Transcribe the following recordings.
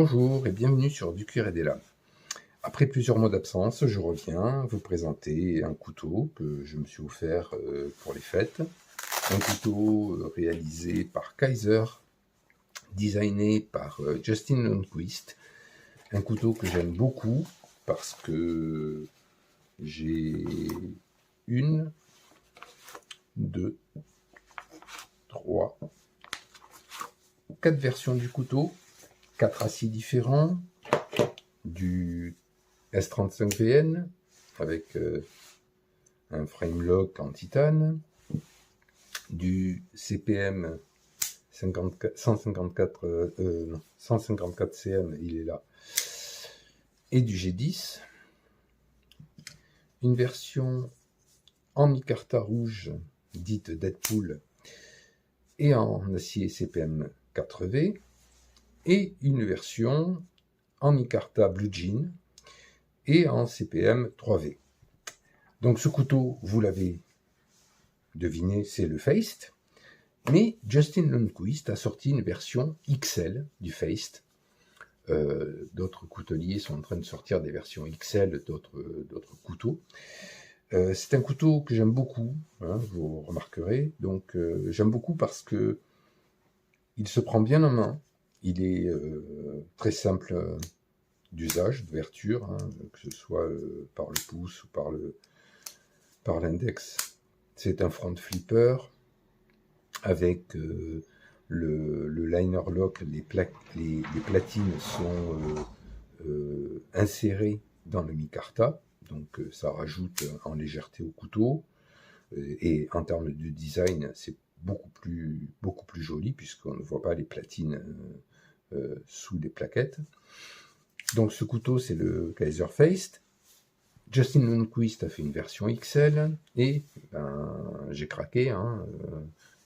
Bonjour et bienvenue sur Du cuir et des lames. Après plusieurs mois d'absence, je reviens vous présenter un couteau que je me suis offert pour les fêtes. Un couteau réalisé par Kaiser, designé par Justin Lundquist. Un couteau que j'aime beaucoup parce que j'ai une, deux, trois, quatre versions du couteau, 4 aciers différents, du S35VN avec un frame lock en titane, du CPM 154 CM, il est là, et du G10, une version en micarta rouge dite Deadpool et en acier CPM 4V, et une version en micarta Blue Jean et en CPM 3V. Donc ce couteau, vous l'avez deviné, c'est le Feist, mais Justin Lundquist a sorti une version XL du Feist. D'autres couteliers sont en train de sortir des versions XL d'autres couteaux. C'est un couteau que j'aime beaucoup, hein, vous remarquerez. Donc j'aime beaucoup parce que il se prend bien en main. Il est très simple d'usage, d'ouverture, hein, que ce soit par le pouce ou par l'index. C'est un front flipper avec le liner lock, les platines sont insérées dans le micarta, donc ça rajoute en légèreté au couteau, et en termes de design, c'est beaucoup plus joli puisqu'on ne voit pas les platines sous les plaquettes. Donc ce couteau, c'est le Kaiser Feist. Justin Lundquist a fait une version XL et j'ai craqué, hein,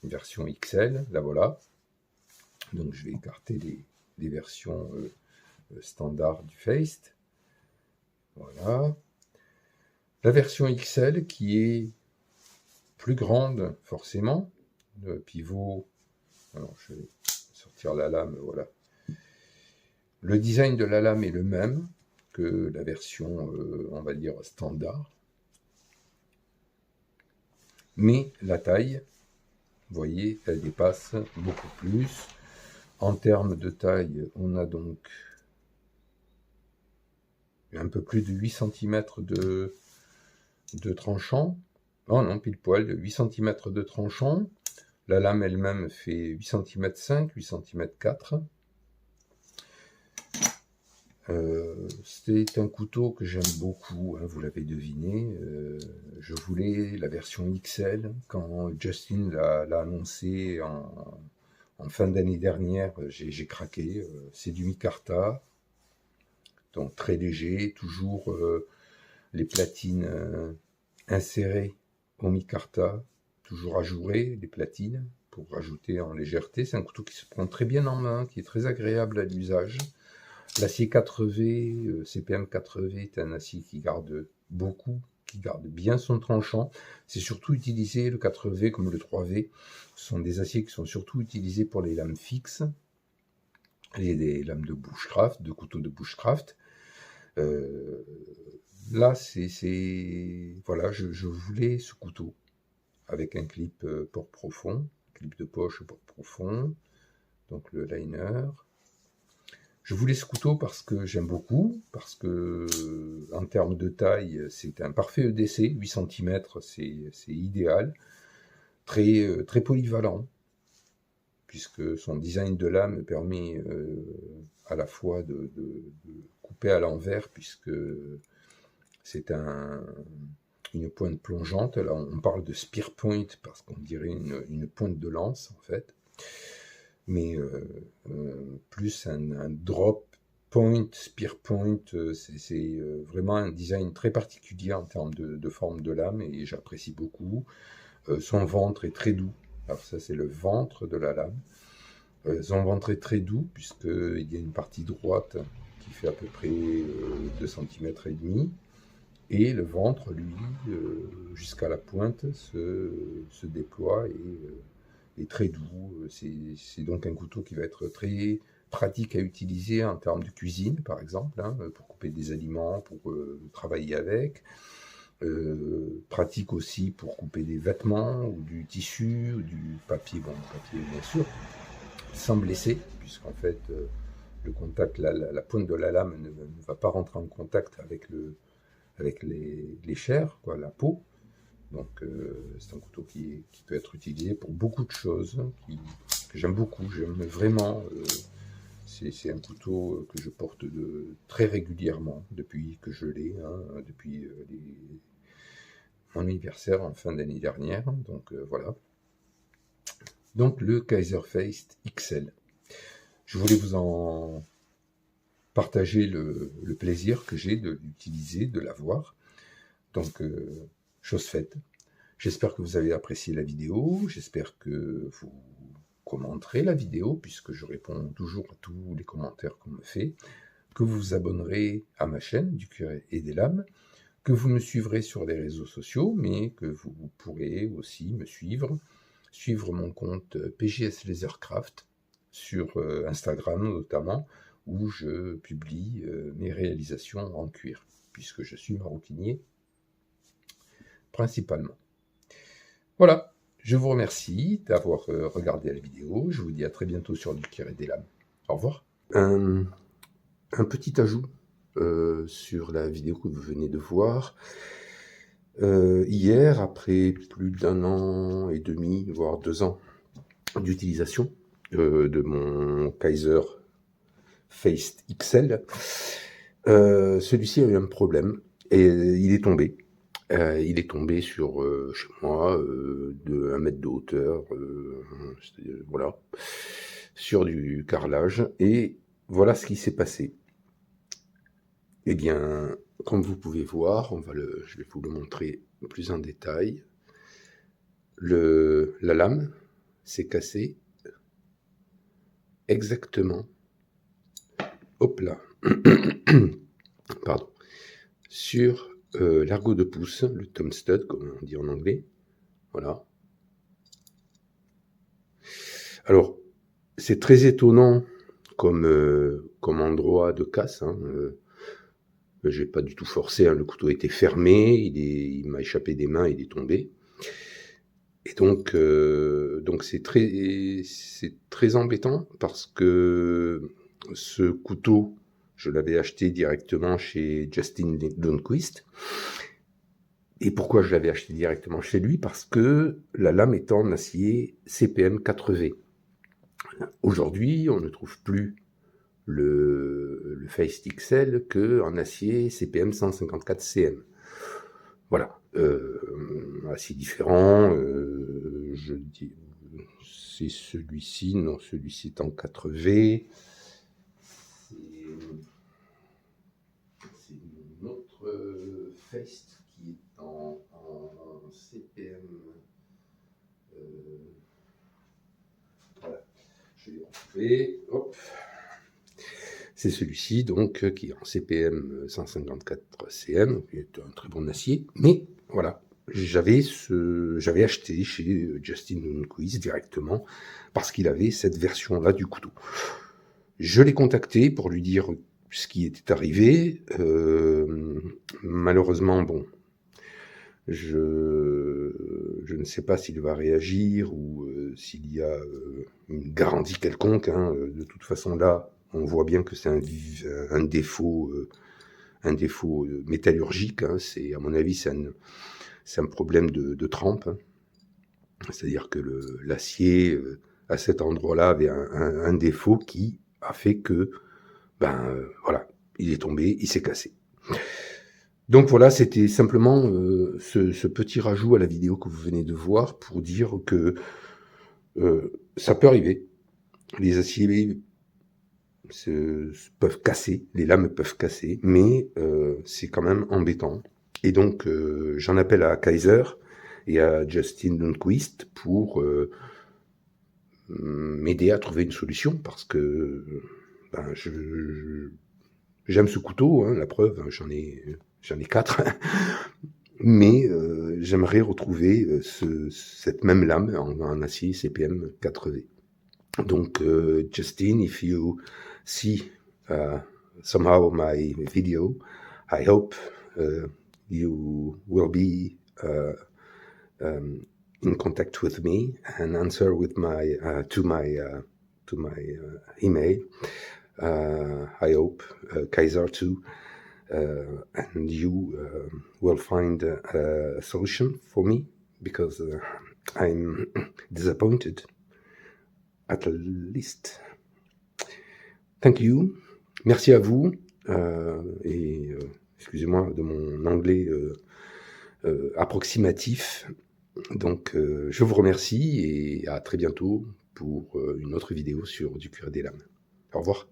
une version XL, la voilà. Donc je vais écarter les versions standards du Feist. Voilà. La version XL qui est plus grande forcément. Le pivot, alors je vais sortir la lame, voilà. Le design de la lame est le même que la version, on va dire, standard. Mais la taille, vous voyez, elle dépasse beaucoup plus. En termes de taille, on a donc un peu plus de 8 cm de tranchant. Oh non, pile poil, 8 cm de tranchant. La lame elle-même fait 8 cm 5, 8 cm 4. C'est un couteau que j'aime beaucoup, hein, vous l'avez deviné. Je voulais la version XL quand Justin l'a annoncé en fin d'année dernière. J'ai craqué. C'est du micarta, donc très léger, toujours les platines insérées au micarta, toujours ajourées les platines pour rajouter en légèreté. C'est un couteau qui se prend très bien en main, qui est très agréable à l'usage. L'acier 4V, CPM 4V, est un acier qui garde bien son tranchant. C'est surtout utilisé, le 4V comme le 3V, ce sont des aciers qui sont surtout utilisés pour les lames fixes, les lames de bushcraft, de couteaux de bushcraft. Là, voilà, je voulais ce couteau avec un clip port profond, clip de poche port profond, donc le liner. Je voulais ce couteau parce que j'aime beaucoup, parce que en termes de taille, c'est un parfait EDC, 8 cm, c'est idéal, très polyvalent, puisque son design de lame permet à la fois de couper à l'envers, puisque c'est une pointe plongeante. Là, on parle de spear point, parce qu'on dirait une pointe de lance, en fait. Mais plus un drop point, spear point, c'est vraiment un design très particulier en termes de forme de lame, et j'apprécie beaucoup. Son ventre est très doux. Alors ça, c'est le ventre de la lame. Son ventre est très doux, puisqu'il y a une partie droite qui fait à peu près 2 cm et demi, et le ventre, lui, jusqu'à la pointe, se déploie et est très doux. C'est donc un couteau qui va être très pratique à utiliser en termes de cuisine, par exemple, hein, pour couper des aliments, pour travailler avec. Pratique aussi pour couper des vêtements ou du tissu ou du papier, bon, le papier bien sûr, sans blesser, puisqu'en fait le contact, la pointe de la lame ne va pas rentrer en contact avec les chairs, quoi, la peau. Donc c'est un couteau qui peut être utilisé pour beaucoup de choses, que j'aime beaucoup, j'aime vraiment. C'est un couteau que je porte très régulièrement depuis que je l'ai, hein, depuis mon anniversaire en fin d'année dernière. Donc voilà. Donc le Kaiserfaist XL. Je voulais vous en partager le plaisir que j'ai de l'utiliser, de l'avoir. Donc chose faite. J'espère que vous avez apprécié la vidéo. J'espère que vous commenterez la vidéo, puisque je réponds toujours à tous les commentaires qu'on me fait, que vous vous abonnerez à ma chaîne du Curé et des Lames, que vous me suivrez sur les réseaux sociaux, mais que vous pourrez aussi me suivre mon compte PJS Lasercraft sur Instagram notamment, où je publie mes réalisations en cuir, puisque je suis maroquinier principalement. Voilà, je vous remercie d'avoir regardé la vidéo. Je vous dis à très bientôt sur du Curé des Lames. Au revoir. Un petit ajout sur la vidéo que vous venez de voir. Hier, après plus d'1 an et demi, voire 2 ans d'utilisation de mon Kaiserfaist XL, celui-ci a eu un problème et il est tombé. Il est tombé sur chez moi de 1 mètre de hauteur, voilà, sur du carrelage, et voilà ce qui s'est passé. Eh bien, comme vous pouvez voir, je vais vous le montrer plus en détail. La lame s'est cassée exactement, hop là, pardon, sur l'ergot de pouce, le thumb stud, comme on dit en anglais. Voilà. Alors, c'est très étonnant comme endroit de casse. Hein. J'ai pas du tout forcé, hein. Le couteau était fermé, il m'a échappé des mains, il est tombé. Et donc c'est très embêtant parce que ce couteau, je l'avais acheté directement chez Justin Lundquist. Et pourquoi je l'avais acheté directement chez lui? Parce que la lame est en acier CPM 4V. Aujourd'hui, on ne trouve plus le Faist XL qu'en acier CPM 154 CM. Voilà, acier différent, je dis, c'est celui-ci, non, celui-ci est en 4V. C'est une autre Faist qui est en CPM. Voilà, je vais le retrouver. Hop. C'est celui-ci, donc, qui est en CPM 154 CM, qui est un très bon acier. Mais voilà, j'avais acheté chez Justin Lundquist directement parce qu'il avait cette version-là du couteau. Je l'ai contacté pour lui dire ce qui était arrivé. Malheureusement, bon, je ne sais pas s'il va réagir ou s'il y a une garantie quelconque. Hein. De toute façon, là, on voit bien que c'est un défaut métallurgique. Hein. À mon avis, c'est un problème de trempe. Hein. C'est-à-dire que l'acier, à cet endroit-là, avait un défaut qui a fait que, voilà, il est tombé, il s'est cassé. Donc voilà, c'était simplement ce petit rajout à la vidéo que vous venez de voir pour dire que ça peut arriver. Les aciers peuvent casser, les lames peuvent casser, mais c'est quand même embêtant. Et donc j'en appelle à Kaiser et à Justin Lundquist pour m'aider à trouver une solution, parce que j'aime ce couteau, hein, la preuve, hein, j'en ai 4, mais j'aimerais retrouver cette même lame en acier CPM 4V. Donc, Justin, if you see somehow my video, I hope you will be in contact with me and answer with my to my email. I hope Kaiser too, and you will find a solution for me, because I'm disappointed, at least. Thank you. Merci à vous. Excusez-moi de mon anglais approximatif. Donc, je vous remercie et à très bientôt pour une autre vidéo sur du cuir des lames. Au revoir.